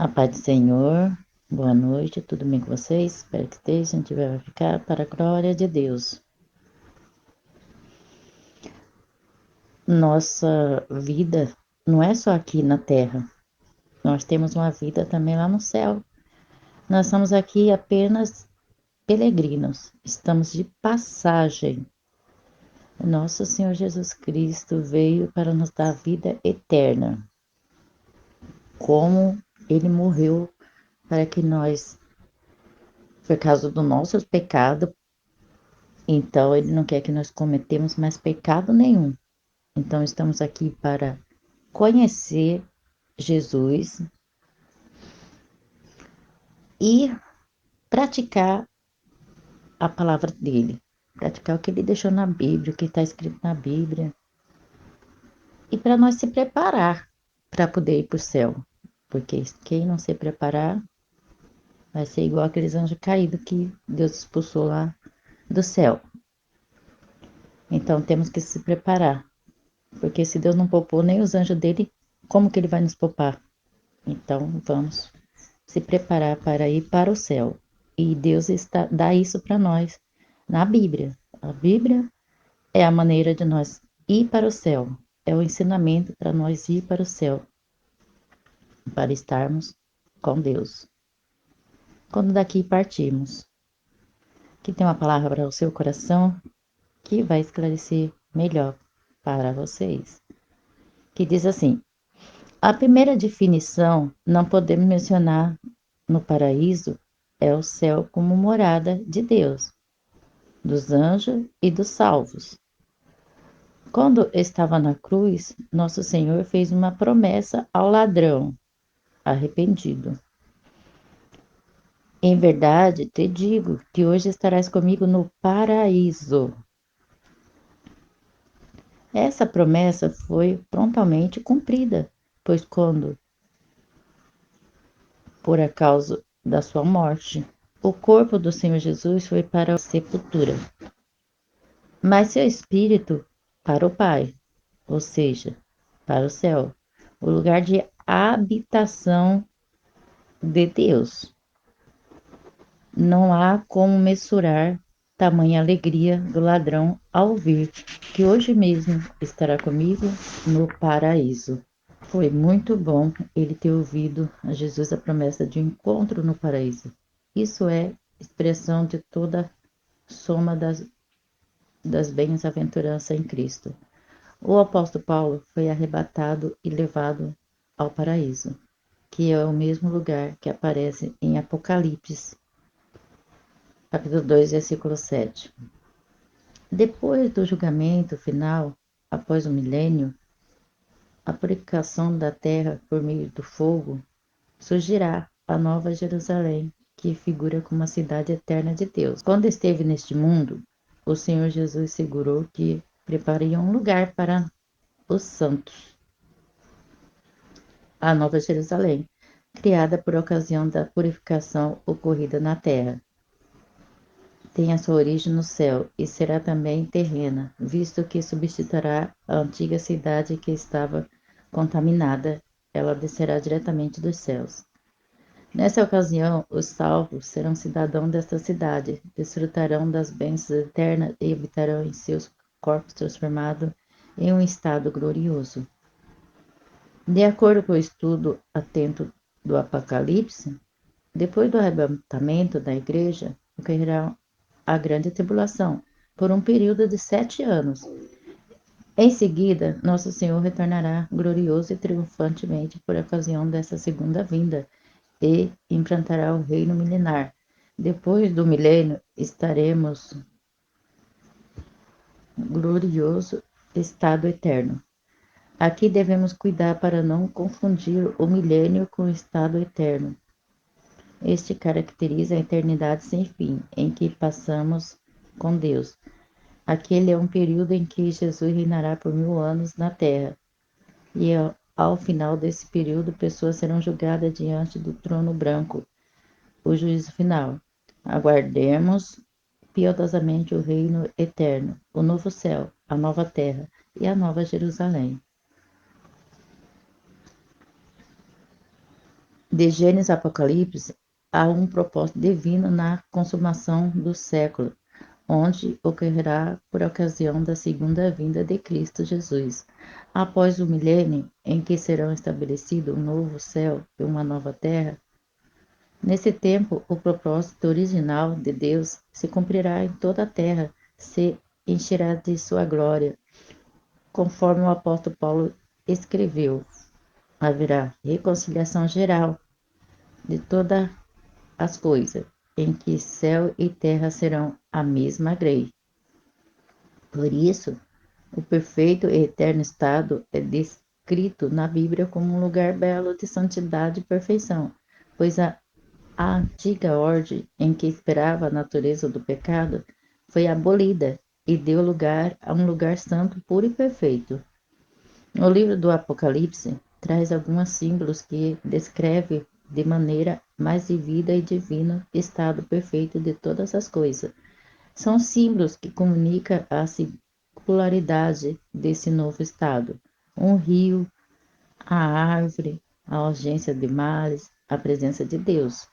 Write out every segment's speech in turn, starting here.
A paz do Senhor, boa noite, tudo bem com vocês? Espero que esteja, se não tiver, vai ficar para a glória de Deus. Nossa vida não é só aqui na terra, nós temos uma vida também lá no céu. Nós estamos aqui apenas peregrinos, estamos de passagem. Nosso Senhor Jesus Cristo veio para nos dar vida eterna, como ele morreu para que nós, por causa do nosso pecado, então ele não quer que nós cometemos mais pecado nenhum. Então, estamos aqui para conhecer Jesus e praticar a palavra dele, praticar o que ele deixou na Bíblia, o que está escrito na Bíblia, e para nós se preparar para poder ir para o céu, porque quem não se preparar vai ser igual aqueles anjos caídos que Deus expulsou lá do céu. Então, temos que se preparar, porque se Deus não poupou nem os anjos dele, como que ele vai nos poupar? Então, vamos se preparar para ir para o céu. E Deus dá isso para nós na Bíblia. A Bíblia é a maneira de nós ir para o céu. É o ensinamento para nós ir para o céu, para estarmos com Deus. Quando daqui partirmos, que tem uma palavra para o seu coração que vai esclarecer melhor para vocês. Que diz assim: a primeira definição não podemos mencionar no paraíso é o céu como morada de Deus, dos anjos e dos salvos. Quando estava na cruz, nosso Senhor fez uma promessa ao ladrão arrependido. Em verdade, te digo que hoje estarás comigo no paraíso. Essa promessa foi prontamente cumprida, pois quando, por a causa da sua morte, o corpo do Senhor Jesus foi para a sepultura, mas seu espírito para o Pai, ou seja, para o céu, o lugar de habitação de Deus. Não há como mensurar tamanha alegria do ladrão ao ver que hoje mesmo estará comigo no paraíso. Foi muito bom ele ter ouvido a Jesus a promessa de encontro no paraíso. Isso é expressão de toda soma das bem-aventuranças em Cristo. O apóstolo Paulo foi arrebatado e levado ao paraíso, que é o mesmo lugar que aparece em Apocalipse, capítulo 2, versículo 7. Depois do julgamento final, após o milênio, a purificação da terra por meio do fogo, surgirá a nova Jerusalém, que figura como a cidade eterna de Deus. Quando esteve neste mundo, o Senhor Jesus segurou que prepararia um lugar para os santos, a Nova Jerusalém, criada por ocasião da purificação ocorrida na terra. Tem a sua origem no céu e será também terrena, visto que substituirá a antiga cidade que estava contaminada. Ela descerá diretamente dos céus. Nessa ocasião, os salvos serão cidadãos desta cidade, desfrutarão das bênçãos eternas e habitarão em seus corpos transformados em um estado glorioso. De acordo com o estudo atento do Apocalipse, depois do arrebatamento da igreja, ocorrerá a grande tribulação, por um período de 7 anos. Em seguida, nosso Senhor retornará glorioso e triunfantemente por ocasião dessa segunda vinda e implantará o reino milenar. Depois do milênio, estaremos glorioso estado eterno. Aqui devemos cuidar para não confundir o milênio com o estado eterno. Este caracteriza a eternidade sem fim, em que passamos com Deus. Aquele é um período em que Jesus reinará por 1000 anos na terra, e ao final desse período, pessoas serão julgadas diante do trono branco, o juízo final. Aguardemos piedosamente o reino eterno, o novo céu, a nova terra e a nova Jerusalém. De Gênesis a Apocalipse, há um propósito divino na consumação do século, onde ocorrerá por ocasião da segunda vinda de Cristo Jesus. Após o milênio, em que serão estabelecidos um novo céu e uma nova terra, nesse tempo o propósito original de Deus se cumprirá em toda a terra, se encherá de sua glória, conforme o apóstolo Paulo escreveu. Haverá reconciliação geral de todas as coisas, em que céu e terra serão a mesma grei. Por isso, o perfeito e eterno estado é descrito na Bíblia como um lugar belo de santidade e perfeição, pois a antiga ordem em que esperava a natureza do pecado foi abolida e deu lugar a um lugar santo, puro e perfeito. O livro do Apocalipse traz alguns símbolos que descreve de maneira mais vívida e divino estado perfeito de todas as coisas. São símbolos que comunicam a singularidade desse novo estado. Um rio, a árvore, a ausência de males, a presença de Deus.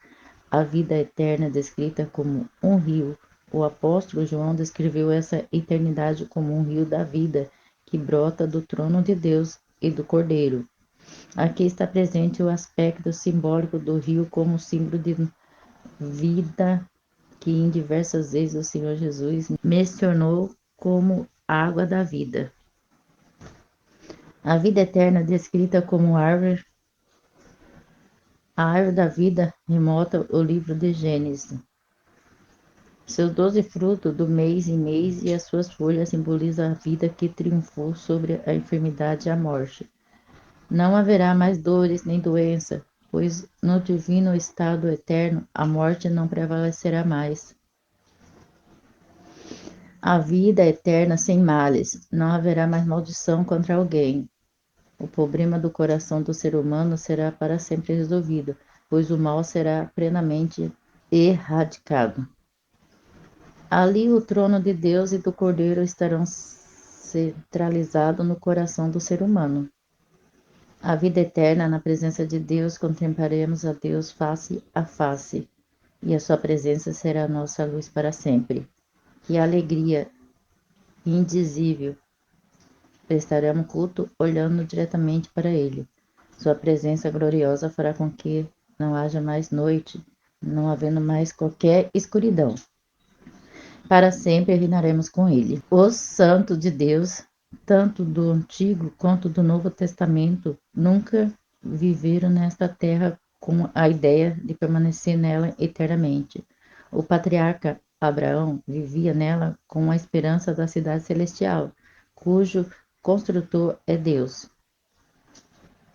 A vida eterna descrita como um rio. O apóstolo João descreveu essa eternidade como um rio da vida que brota do trono de Deus e do Cordeiro. Aqui está presente o aspecto simbólico do rio como símbolo de vida que em diversas vezes o Senhor Jesus mencionou como água da vida. A vida eterna descrita como a árvore da vida remota o livro de Gênesis. Seus 12 frutos do mês em mês e as suas folhas simbolizam a vida que triunfou sobre a enfermidade e a morte. Não haverá mais dores nem doença, pois no divino estado eterno a morte não prevalecerá mais. A vida eterna sem males, não haverá mais maldição contra alguém. O problema do coração do ser humano será para sempre resolvido, pois o mal será plenamente erradicado. Ali o trono de Deus e do Cordeiro estarão centralizados no coração do ser humano. A vida eterna na presença de Deus, contemplaremos a Deus face a face, e a sua presença será a nossa luz para sempre. Que alegria indizível! Prestaremos culto olhando diretamente para ele. Sua presença gloriosa fará com que não haja mais noite, não havendo mais qualquer escuridão. Para sempre reinaremos com ele. Os santos de Deus, tanto do Antigo quanto do Novo Testamento, nunca viveram nesta terra com a ideia de permanecer nela eternamente. O patriarca Abraão vivia nela com a esperança da cidade celestial, cujo construtor é Deus.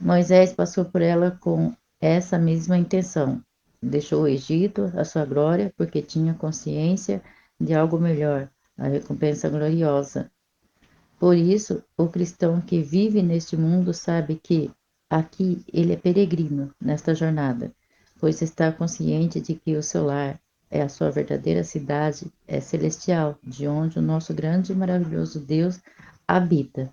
Moisés passou por ela com essa mesma intenção. Deixou o Egito, a sua glória, porque tinha consciência de algo melhor, a recompensa gloriosa. Por isso, o cristão que vive neste mundo sabe que aqui ele é peregrino nesta jornada, pois está consciente de que o seu lar é a sua verdadeira cidade, é celestial, de onde o nosso grande e maravilhoso Deus habita.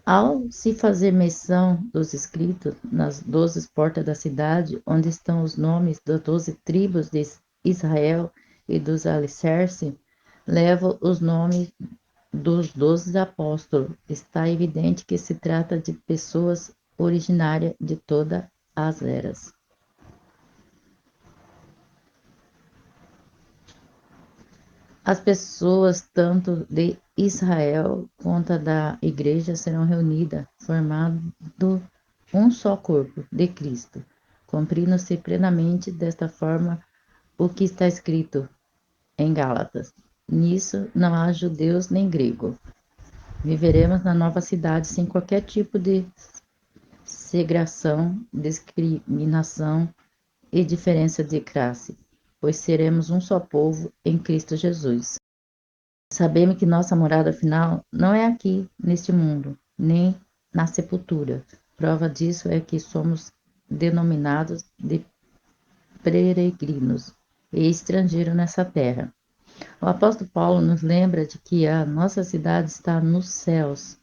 Ao se fazer menção dos escritos nas 12 portas da cidade, onde estão os nomes das 12 tribos de Israel e dos alicerces, leva os nomes dos 12 apóstolos. Está evidente que se trata de pessoas originárias de todas as eras. As pessoas, tanto de Israel quanto da Igreja, serão reunidas, formando um só corpo de Cristo, cumprindo-se plenamente desta forma o que está escrito em Gálatas. Nisso não há judeus nem grego. Viveremos na nova cidade sem qualquer tipo de segregação, discriminação e diferença de classe, pois seremos um só povo em Cristo Jesus. Sabemos que nossa morada final não é aqui, neste mundo, nem na sepultura. Prova disso é que somos denominados de peregrinos e estrangeiros nessa terra. O apóstolo Paulo nos lembra de que a nossa cidade está nos céus,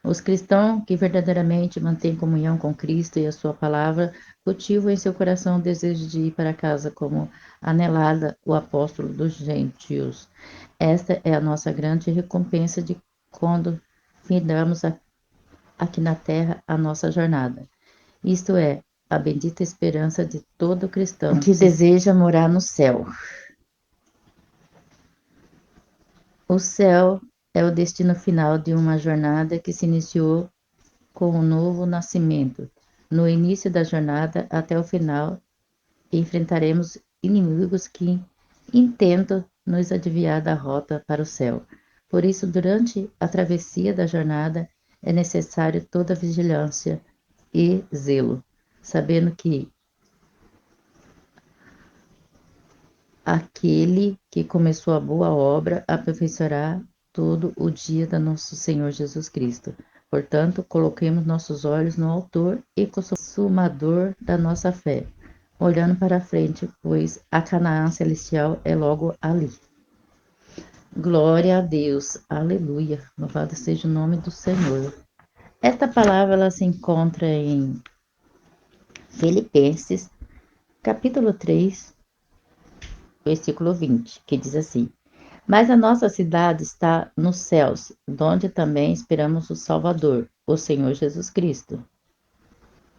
Os cristãos que verdadeiramente mantêm comunhão com Cristo e a sua palavra cultivam em seu coração o desejo de ir para casa como anelada o apóstolo dos gentios. Esta é a nossa grande recompensa de quando findamos aqui na terra a nossa jornada. Isto é, a bendita esperança de todo cristão que deseja morar no céu. O céu é o destino final de uma jornada que se iniciou com o novo nascimento. No início da jornada até o final, enfrentaremos inimigos que intentam nos desviar da rota para o céu. Por isso, durante a travessia da jornada, é necessário toda vigilância e zelo, sabendo que aquele que começou a boa obra aperfeiçoará todo o dia da nosso Senhor Jesus Cristo. Portanto, coloquemos nossos olhos no autor e consumador da nossa fé, olhando para frente, pois a Canaã celestial é logo ali. Glória a Deus, aleluia, louvado seja o nome do Senhor. Esta palavra ela se encontra em Filipenses, capítulo 3, versículo 20, que diz assim: Mas a nossa cidade está nos céus, donde também esperamos o Salvador, o Senhor Jesus Cristo.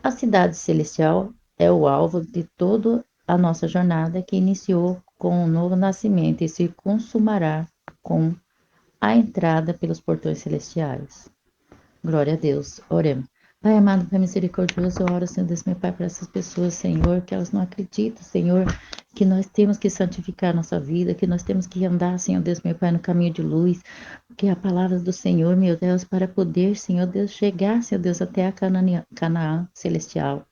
A cidade celestial é o alvo de toda a nossa jornada que iniciou com o novo nascimento e se consumará com a entrada pelos portões celestiais. Glória a Deus. Oremos. Pai amado, Pai misericordioso, eu oro, Senhor Deus, meu Pai, para essas pessoas, Senhor, que elas não acreditam, Senhor, que nós temos que santificar a nossa vida, que nós temos que andar, Senhor Deus, meu Pai, no caminho de luz, que é a palavra do Senhor, meu Deus, para poder, Senhor Deus, chegar, Senhor Deus, até a Canaã celestial.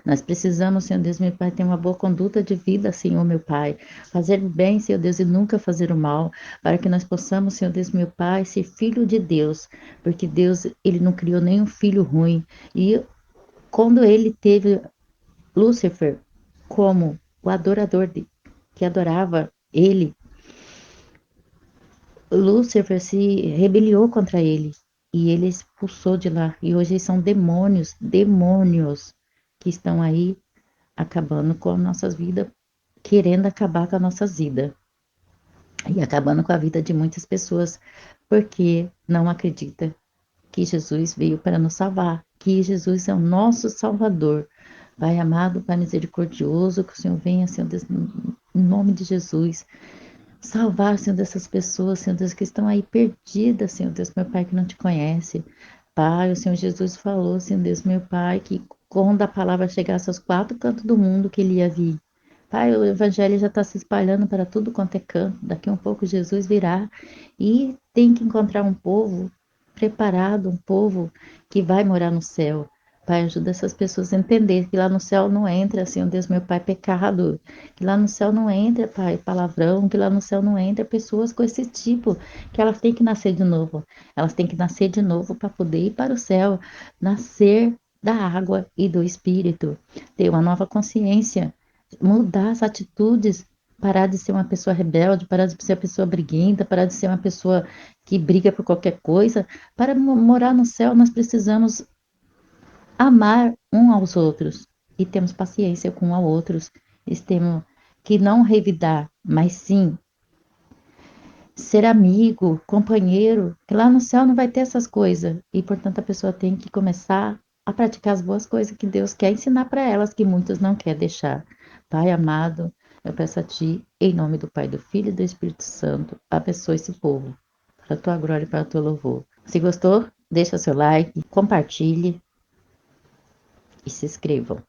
Nós precisamos, Senhor Deus, meu Pai, ter uma boa conduta de vida, Senhor, meu Pai. Fazer o bem, Senhor Deus, e nunca fazer o mal, para que nós possamos, Senhor Deus, meu Pai, ser filho de Deus, porque Deus, Ele não criou nenhum filho ruim. E quando Ele teve Lúcifer como o adorador que adorava Ele, Lúcifer se rebeliou contra ele e ele expulsou de lá. E hoje são demônios, demônios que estão aí acabando com as nossas vidas, querendo acabar com a nossa vida e acabando com a vida de muitas pessoas, porque não acredita que Jesus veio para nos salvar, que Jesus é o nosso Salvador. Pai amado, Pai misericordioso, que o Senhor venha, Senhor Deus, em nome de Jesus, salvar, Senhor, dessas pessoas, Senhor Deus, que estão aí perdidas, Senhor Deus, meu Pai, que não te conhece. Pai, o Senhor Jesus falou, Senhor Deus, meu Pai, que quando a palavra chegasse aos quatro cantos do mundo, que ele ia vir. Pai, o evangelho já está se espalhando para tudo quanto é canto. Daqui a um pouco Jesus virá e tem que encontrar um povo preparado, um povo que vai morar no céu. Pai, ajuda essas pessoas a entender que lá no céu não entra, Senhor Deus, meu Pai, pecado. Que lá no céu não entra, Pai, palavrão. Que lá no céu não entra pessoas com esse tipo. Que elas têm que nascer de novo. Elas têm que nascer de novo para poder ir para o céu. Nascer da água e do Espírito. Ter uma nova consciência, mudar as atitudes, parar de ser uma pessoa rebelde, parar de ser uma pessoa briguenta, parar de ser uma pessoa que briga por qualquer coisa. Para morar no céu, nós precisamos amar um aos outros e temos paciência com um ao outros. E temos que não revidar, mas sim ser amigo, companheiro, que lá no céu não vai ter essas coisas. E, portanto, a pessoa tem que começar a praticar as boas coisas que Deus quer ensinar para elas, que muitos não querem deixar. Pai amado, eu peço a Ti, em nome do Pai, do Filho e do Espírito Santo, abençoe esse povo, para a Tua glória e para o Teu louvor. Se gostou, deixa seu like, compartilhe e se inscrevam.